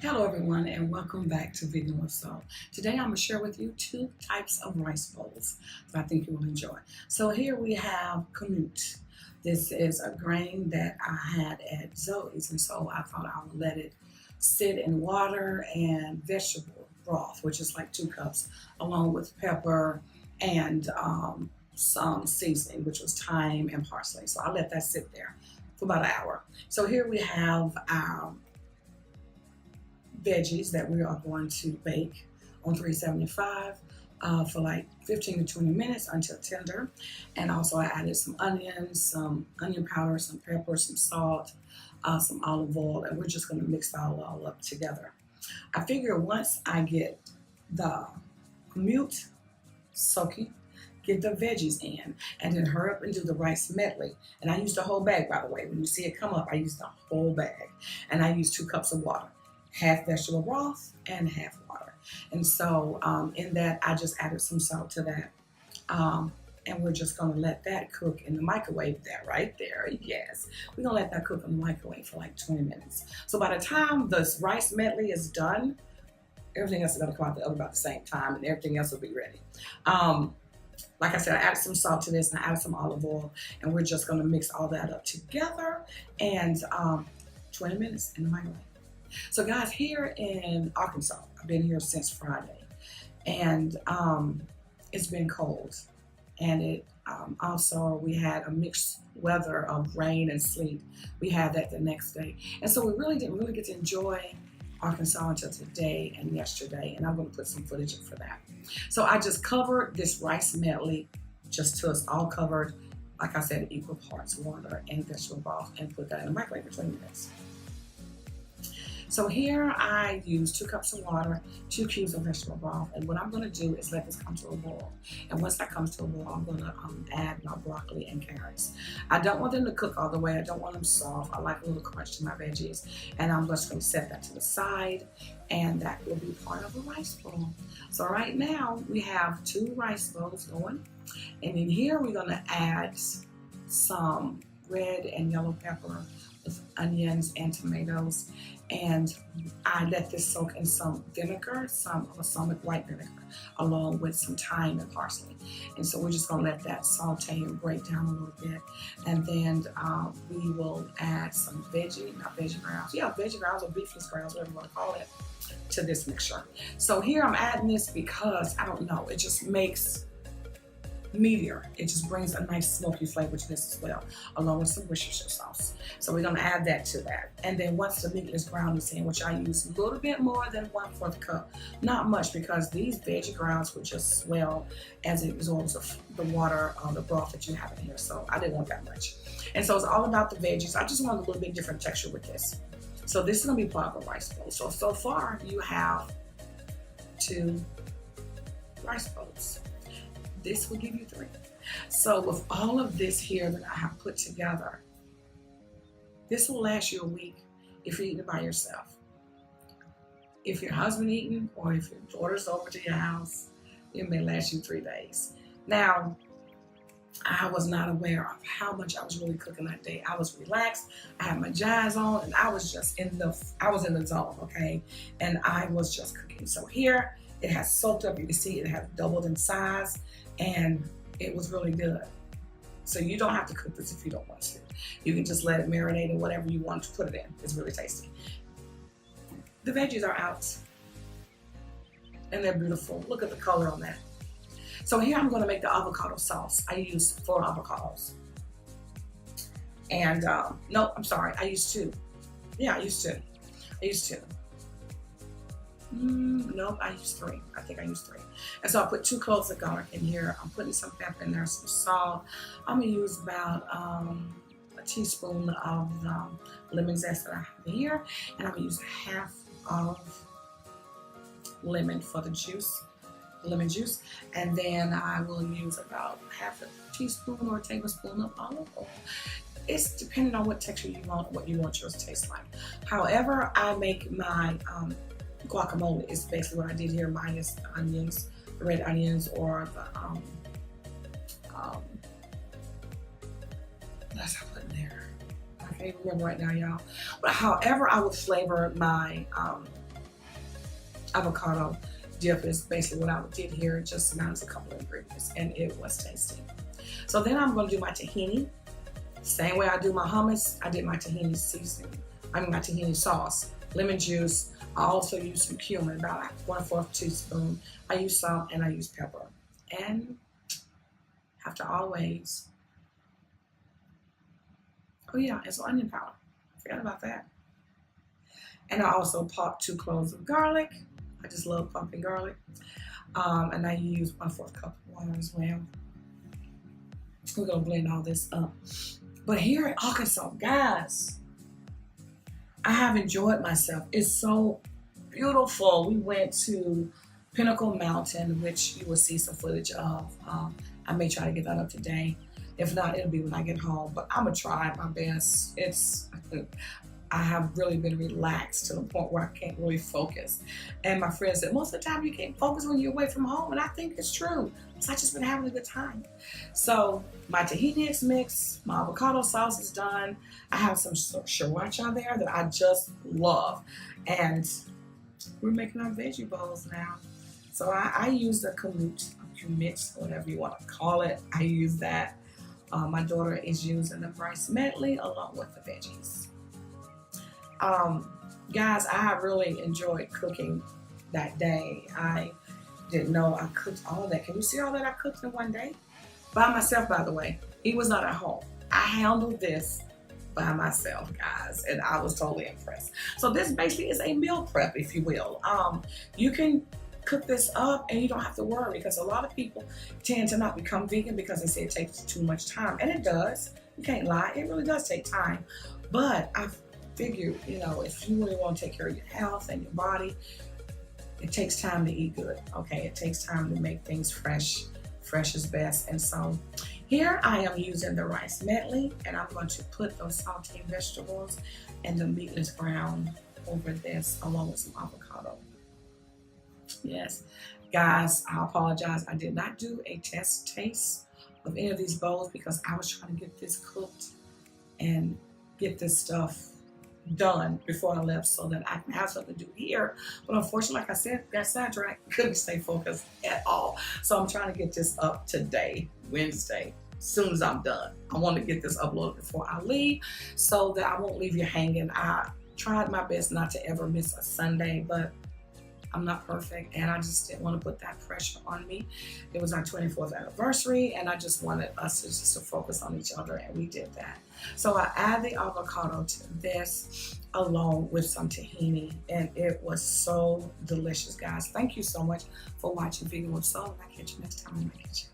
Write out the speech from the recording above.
Hello everyone and welcome back to Vegan with Soul. Today I'm going to share with you two types of rice bowls that I think you will enjoy. So here we have kamut. This is a grain that I had at Zoe's, and so I thought I would let it sit in water and vegetable broth, which is like 2 cups, along with pepper and some seasoning, which was thyme and parsley. So I let that sit there for about an hour. So here we have our veggies that we are going to bake on 375 for like 15 to 20 minutes until tender. And also I added some onions, some onion powder, some pepper, some salt, some olive oil, and we're just going to mix that all up together. I figure once I get the kamut soaking, get the veggies in, and then hurry up and do the rice medley. And I use the whole bag, by the way. When you see it come up, I use the whole bag. And I use 2 cups of water, half vegetable broth and half water. And so in that, I just added some salt to that. And we're just gonna let that cook in the microwave there, right there, yes. We're gonna let that cook in the microwave for like 20 minutes. So by the time this rice medley is done, everything else is gonna come out the oven about the same time and everything else will be ready. Like I said, I added some salt to this and I added some olive oil, and we're just gonna mix all that up together and 20 minutes in the microwave. So guys, here in Arkansas, I've been here since Friday, and it's been cold. And it also, we had a mixed weather of rain and sleet. We had that the next day. And so we really didn't really get to enjoy Arkansas until today and yesterday, and I'm gonna put some footage in for that. So I just covered this rice medley just till it's all covered, like I said, equal parts water and vegetable broth, and put that in the microwave for 20 minutes. So here I use 2 cups of water, 2 cubes of vegetable broth, and what I'm going to do is let this come to a boil. And once that comes to a boil, I'm going to add my broccoli and carrots. I don't want them to cook all the way. I don't want them soft. I like a little crunch to my veggies, and I'm just going to set that to the side, and that will be part of a rice bowl. So right now we have 2 rice bowls going, and in here we're going to add some red and yellow pepper with onions and tomatoes, and I let this soak in some vinegar, some balsamic white vinegar, along with some thyme and parsley. And so we're just gonna let that saute and break down a little bit, and then we will add some veggie grounds, veggie grounds or beefless grounds, whatever you want to call it, to this mixture. So here I'm adding this because I don't know, it just makes meatier. It just brings a nice smoky flavor to this as well, along with some Worcestershire sauce. So we're gonna add that to that. And then once the meat is browned in, which I use a little bit more than 1/4 cup, not much, because these veggie grounds would just swell as it absorbs the water or the broth that you have in here. So I didn't want that much. And so it's all about the veggies. I just want a little bit different texture with this. So this is gonna be part of a rice bowl. So far you have 2 rice bowls. This will give you 3. So with all of this here that I have put together, this will last you a week if you're eating by yourself. If your husband eating, or if your daughter's over to your house, it may last you 3 days. Now, I was not aware of how much I was really cooking that day. I was relaxed, I had my jazz on, and I was just in the zone, okay? And I was just cooking. So here, it has soaked up. You can see it has doubled in size, and it was really good. So you don't have to cook this if you don't want to. You can just let it marinate in whatever you want to put it in. It's really tasty. The veggies are out, and they're beautiful. Look at the color on that. So here I'm gonna make the avocado sauce. I use 4 avocados. And no, I'm sorry, I used 2. Yeah, I used 2. Nope, I used 3. I think I used 3. And so I put 2 cloves of garlic in here. I'm putting some pepper in there, some salt. I'm gonna use about a teaspoon of lemon zest that I have here. And I'm gonna use half of lemon for the juice, lemon juice. And then I will use about half a teaspoon or a tablespoon of olive oil. It's depending on what texture you want, what you want yours to taste like. However, I make my guacamole is basically what I did here, minus the onions, the red onions, or the what else I put in there? I can't remember right now, y'all. But however I would flavor my avocado dip is basically what I did here, just minus a couple of ingredients, and it was tasty. So then I'm going to do my tahini. Same way I do my hummus, I did my tahini seasoning. My tahini sauce, lemon juice. I also use some cumin, about like 1/4 teaspoon. I use salt and I use pepper. And have to always, oh yeah, and some onion powder. Forgot about that. And I also pop 2 cloves of garlic. I just love pumping garlic. And I use 1/4 cup of water as well. We're gonna blend all this up. But here in Arkansas, guys, I have enjoyed myself. It's so beautiful. We went to Pinnacle Mountain, which you will see some footage of. I may try to get that up today. If not, it'll be when I get home. But I'm gonna try my best. I have really been relaxed to the point where I can't really focus. And my friend said, most of the time you can't focus when you're away from home. And I think it's true. So I just been having a good time. So my tahini mix, my avocado sauce is done. I have some sriracha there that I just love. And we're making our veggie bowls now. So I use the kumit, whatever you want to call it. I use that. My daughter is using the rice medley along with the veggies. Guys, I really enjoyed cooking that day. I didn't know I cooked all that. Can you see all that I cooked in one day? By myself, by the way. He was not at home. I handled this by myself, guys, and I was totally impressed. So this basically is a meal prep, if you will. You can cook this up and you don't have to worry, because a lot of people tend to not become vegan because they say it takes too much time, and it does. You can't lie, it really does take time. But I figure, you know, if you really want to take care of your health and your body, it takes time to eat good, okay? It takes time to make things fresh. Fresh is best. And so here I am using the rice medley, and I'm going to put those sauteed vegetables and the meatless brown over this along with some avocado. Yes, guys, I apologize. I did not do a test taste of any of these bowls because I was trying to get this cooked and get this stuff done before I left so that I can have something to do here. But unfortunately, like I said, got sidetracked, couldn't stay focused at all. So I'm trying to get this up today, Wednesday, as soon as I'm done. I want to get this uploaded before I leave so that I won't leave you hanging. I tried my best not to ever miss a Sunday, but I'm not perfect, and I just didn't want to put that pressure on me. It was our 24th anniversary, and I just wanted us to focus on each other, and we did that. So I add the avocado to this along with some tahini, and it was so delicious, guys. Thank you so much for watching Vegan with Soul, and I'll catch you next time in my kitchen.